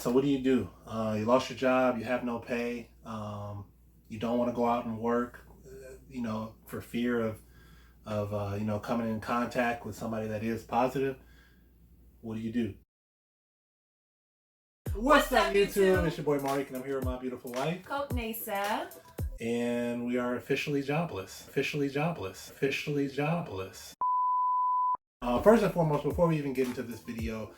So what do? You lost your job, you have no pay, you don't want to go out and work, for fear of coming in contact with somebody that is positive. What do you do? What's up, YouTube? It's your boy Marek, and I'm here with my beautiful wife, Kothney-Issa. And we are officially jobless. First and foremost, before we even get into this video,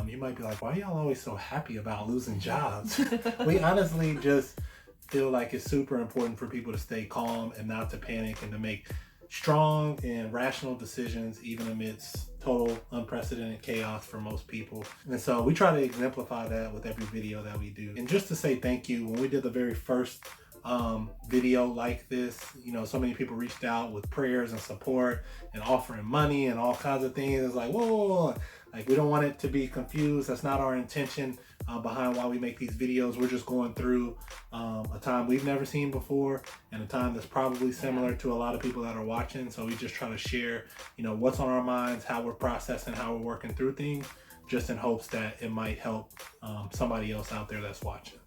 you might be like, why are y'all always so happy about losing jobs? We honestly just feel like it's super important for people to stay calm and not to panic and to make strong and rational decisions even amidst total unprecedented chaos for most people. And so we try to exemplify that with every video that we do. And just to say thank you, when we did the very first video like this, so many people reached out with prayers and support and offering money and all kinds of things. It's like, whoa, like we don't want it to be confused. That's not our intention behind why we make these videos. We're just going through a time we've never seen before and a time that's probably similar to a lot of people that are watching. So we just try to share, what's on our minds, how we're processing, how we're working through things, just in hopes that it might help somebody else out there that's watching.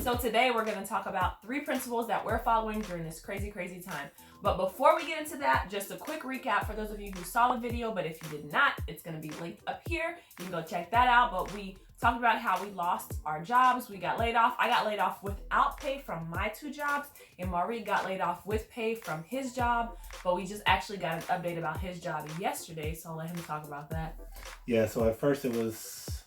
So today we're going to talk about 3 principles that we're following during this crazy time. But before we get into that, just a quick recap for those of you who saw the video, but if you did not, it's going to be linked up here. You can go check that out. But we talked about how we lost our jobs. We got laid off. I got laid off without pay from my 2 jobs, and Marek got laid off with pay from his job. But we just actually got an update about his job yesterday, so I'll let him talk about that. Yeah, so at first it was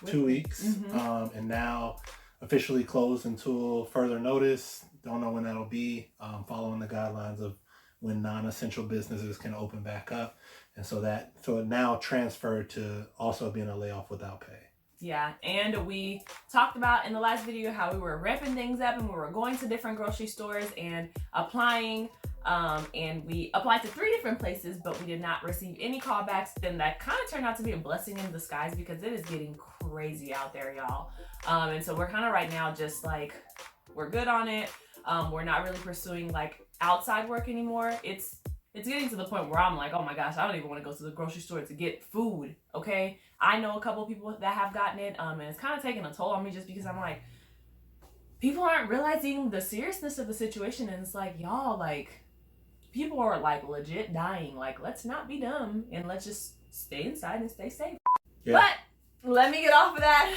2 weeks, and now officially closed until further notice. Don't know when that'll be, following the guidelines of when non-essential businesses can open back up. And so it now transferred to also being a layoff without pay. Yeah, and we talked about in the last video how we were ramping things up and we were going to different grocery stores and applying. And we applied to 3 different places, but we did not receive any callbacks. Then that kind of turned out to be a blessing in disguise because it is getting crazy out there, y'all. And so we're kind of right now just like, we're good on it. We're not really pursuing like outside work anymore. It's getting to the point where I'm like, oh my gosh, I don't even want to go to the grocery store to get food. Okay. I know a couple of people that have gotten it. And it's kind of taking a toll on me just because I'm like, people aren't realizing the seriousness of the situation. And it's like, y'all, like, people are like legit dying. Like, let's not be dumb and let's just stay inside and stay safe. Yeah. But let me get off of that.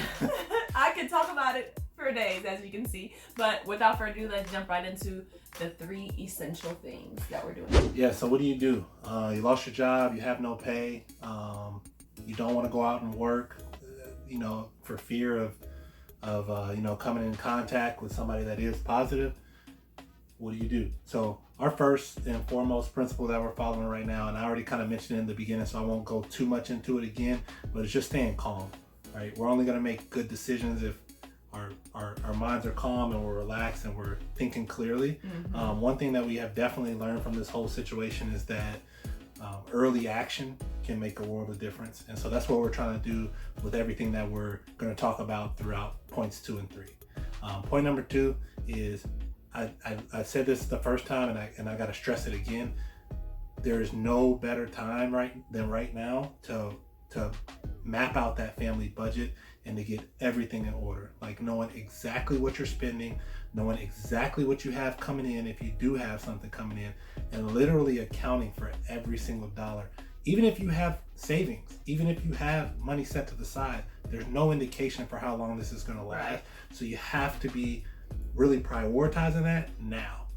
I could talk about it for days, as you can see. But without further ado, let's jump right into the 3 essential things that we're doing. Yeah, so what do? You lost your job, you have no pay, you don't want to go out and work, for fear of coming in contact with somebody that is positive. What do you do? So our first and foremost principle that we're following right now, and I already kind of mentioned it in the beginning, so I won't go too much into it again, but it's just staying calm, right? We're only going to make good decisions if our minds are calm and we're relaxed and we're thinking clearly. One thing that we have definitely learned from this whole situation is that early action can make a world of difference. And so that's what we're trying to do with everything that we're going to talk about throughout points 2 and 3. Point number 2 is, I said this the first time and I got to stress it again. There is no better time than right now to map out that family budget and to get everything in order. Like knowing exactly what you're spending, knowing exactly what you have coming in if you do have something coming in, and literally accounting for every single dollar. Even if you have savings, even if you have money set to the side, there's no indication for how long this is going to last. Right. So you have to be really prioritizing that now.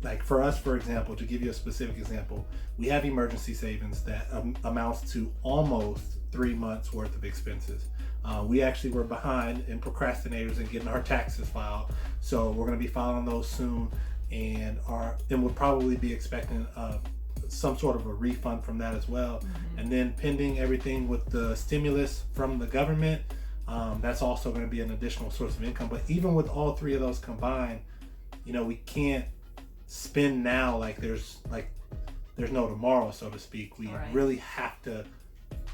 Like for us, for example, to give you a specific example, we have emergency savings that amounts to almost 3 months worth of expenses. We actually were behind and procrastinators in getting our taxes filed. So we're going to be filing those soon, and we'll probably be expecting some sort of a refund from that as well. And then pending everything with the stimulus from the government, that's also going to be an additional source of income. But even with all 3 of those combined, we can't spend now like there's no tomorrow, so to speak. We really have to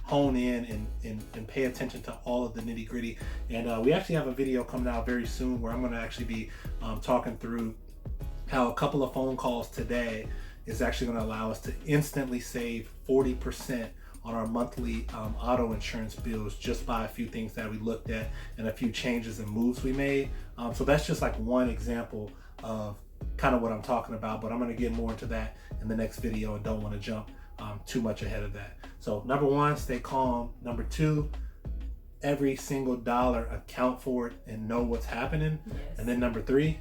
hone in and pay attention to all of the nitty gritty. And we actually have a video coming out very soon where I'm going to actually be talking through how a couple of phone calls today is actually going to allow us to instantly save 40% on our monthly auto insurance bills just by a few things that we looked at and a few changes and moves we made. So that's just like one example of kind of what I'm talking about, but I'm going to get more into that in the next video and don't want to jump too much ahead of that. So number one, stay calm. Number two, every single dollar, account for it and know what's happening. Yes. And then number three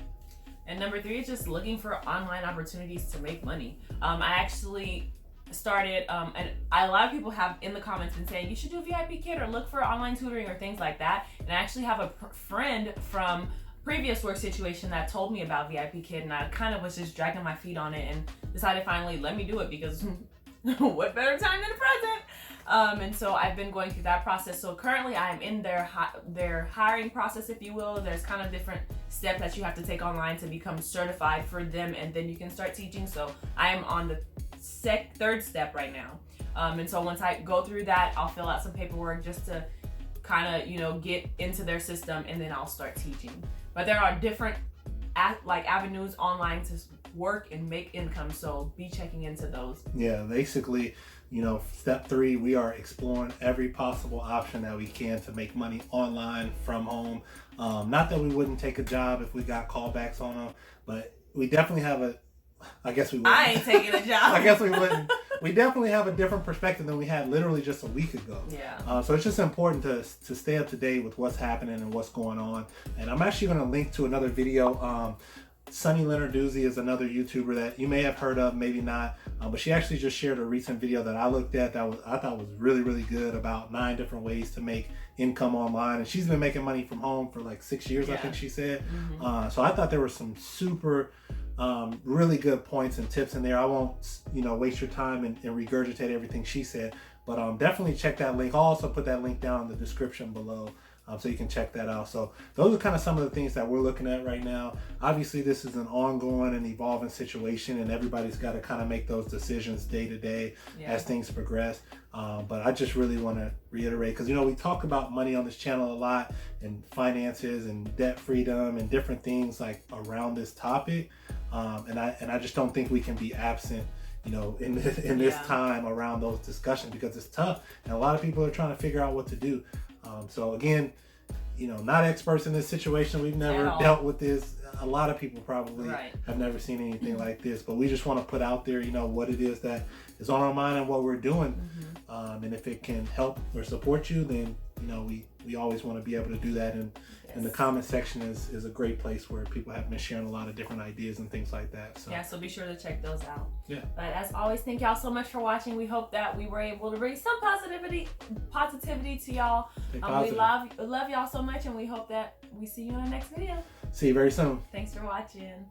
is just looking for online opportunities to make money. I actually started, and a lot of people have in the comments been saying you should do a VIP kit or look for online tutoring or things like that. And I actually have a friend from previous work situation that told me about VIP kit, and I kind of was just dragging my feet on it and decided finally let me do it because what better time than the present? And so I've been going through that process. So currently I'm in their hiring process, if you will. There's kind of different steps that you have to take online to become certified for them, and then you can start teaching. So I am on the third step right now. And so once I go through that, I'll fill out some paperwork just to kind of, you know, get into their system, and then I'll start teaching. But there are different avenues online to work and make income, so be checking into those. Yeah, basically, you know, step 3, we are exploring every possible option that we can to make money online from home. Not that we wouldn't take a job if we got callbacks on them, but we definitely have I guess we wouldn't. I ain't taking a job. I guess we wouldn't. We definitely have a different perspective than we had literally just a week ago. Yeah. So it's just important to stay up to date with what's happening and what's going on. And I'm actually going to link to another video. Sunny Lenarduzzi is another YouTuber that you may have heard of, maybe not. But she actually just shared a recent video that I looked at that I thought was really, really good about 9 different ways to make income online. And she's been making money from home for like 6 years, yeah. I think she said. Mm-hmm. So I thought there were some super really good points and tips in there. I won't, waste your time and regurgitate everything she said, but definitely check that link. I'll also put that link down in the description below, so you can check that out. So those are kind of some of the things that we're looking at right now. Obviously, this is an ongoing and evolving situation, and everybody's got to kind of make those decisions day to day as things progress. But I just really want to reiterate, because we talk about money on this channel a lot, and finances and debt freedom and different things like around this topic. And I just don't think we can be absent, in this time around those discussions, because it's tough and a lot of people are trying to figure out what to do. So again, not experts in this situation. We've never dealt with this. A lot of people probably have never seen anything like this, but we just want to put out there, what it is that is on our mind and what we're doing. And if it can help or support you, then, we always want to be able to do that. And the comment section is a great place where people have been sharing a lot of different ideas and things like that. So be sure to check those out. Yeah. But as always, thank y'all so much for watching. We hope that we were able to bring some positivity to y'all. We love y'all so much, and we hope that we see you in the next video. See you very soon. Thanks for watching.